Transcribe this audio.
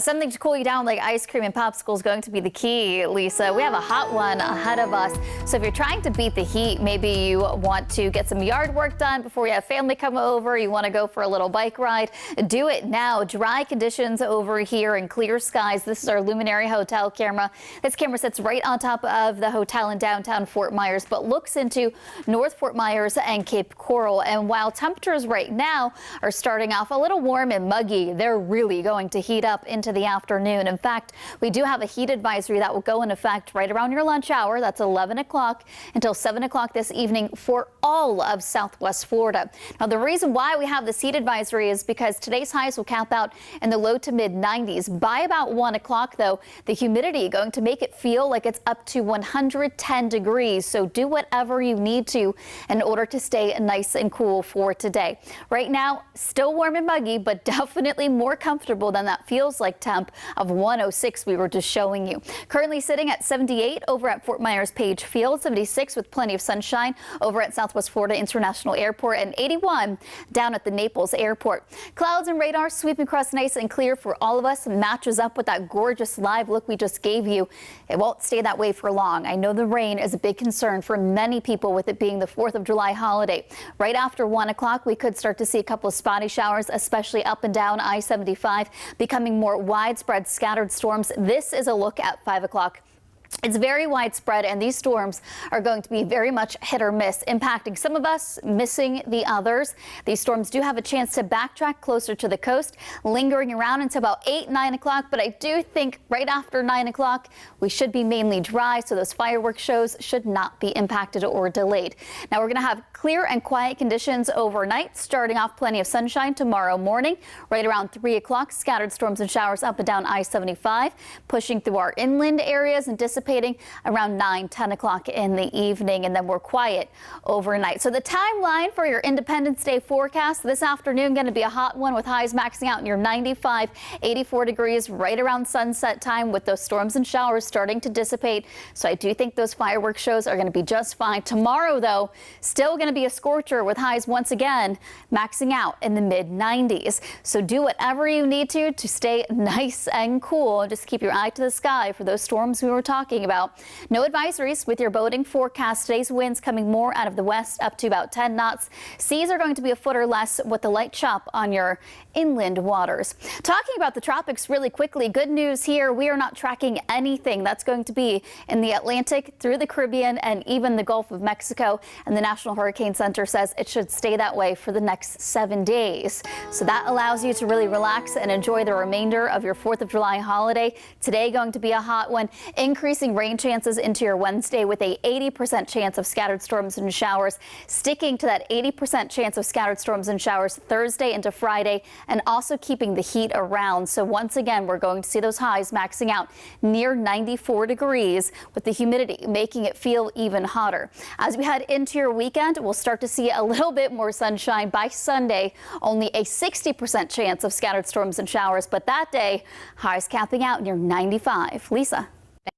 Something to cool you down like ice cream and popsicle is going to be the key, Lisa. We have a hot one ahead of us. So if you're trying to beat the heat, maybe you want to get some yard work done before you have family come over, you want to go for a little bike ride, do it now. Dry conditions over here and clear skies. This is our Luminary Hotel camera. This camera sits right on top of the hotel in downtown Fort Myers, but looks into North Fort Myers and Cape Coral. And while temperatures right now are starting off a little warm and muggy, they're really going to heat up into the afternoon. In fact, we do have a heat advisory that will go in effect right around your lunch hour. That's 11 o'clock until 7 o'clock this evening for all of Southwest Florida. Now, the reason why we have this heat advisory is because today's highs will cap out in the low to mid 90s. By about 1 o'clock, though, the humidity going to make it feel like it's up to 110 degrees. So do whatever you need to in order to stay nice and cool for today. Right now, still warm and muggy, but definitely more comfortable than that feels like temp of 106 we were just showing you. Currently sitting at 78 over at Fort Myers Page Field, 76 with plenty of sunshine over at Southwest Florida International Airport, and 81 down at the Naples Airport. Clouds and radar sweeping across nice and clear for all of us. Matches up with that gorgeous live look we just gave you. It won't stay that way for long. I know the rain is a big concern for many people with it being the 4th of July holiday. Right after 1 o'clock, we could start to see a couple of spotty showers, especially up and down I-75, becoming more widespread scattered storms. This is a look at 5 o'clock. It's very widespread, and these storms are going to be very much hit or miss, impacting some of us, missing the others. These storms do have a chance to backtrack closer to the coast, lingering around until about 8, 9 o'clock. But I do think right after 9 o'clock, we should be mainly dry, so those fireworks shows should not be impacted or delayed. Now, we're going to have clear and quiet conditions overnight, starting off plenty of sunshine tomorrow morning. Right around 3 o'clock, scattered storms and showers up and down I-75, pushing through our inland areas and dissipating around 9, 10 o'clock in the evening, and then we're quiet overnight. So the timeline for your Independence Day forecast this afternoon going to be a hot one with highs maxing out near 95, 84 degrees right around sunset time, with those storms and showers starting to dissipate. So I do think those fireworks shows are going to be just fine. Tomorrow, though, still going to be a scorcher with highs once again maxing out in the mid 90s. So do whatever you need to stay nice and cool. Just keep your eye to the sky for those storms we were talking about. No advisories with your boating forecast. Today's winds coming more out of the west up to about 10 knots. Seas are going to be a foot or less with a light chop on your inland waters. Talking about the tropics really quickly, good news here. We are not tracking anything that's going to be in the Atlantic, through the Caribbean, and even the Gulf of Mexico. And the National Hurricane Center says it should stay that way for the next 7 days. So that allows you to really relax and enjoy the remainder of your 4th of July holiday. Today going to be a hot one, increasing rain chances into your Wednesday with a 80% chance of scattered storms and showers, sticking to that 80% chance of scattered storms and showers Thursday into Friday, and also keeping the heat around. So once again, we're going to see those highs maxing out near 94 degrees, with the humidity making it feel even hotter. As we head into your weekend, we'll start to see a little bit more sunshine by Sunday. Only a 60% chance of scattered storms and showers, but that day, highs capping out near 95. Lisa.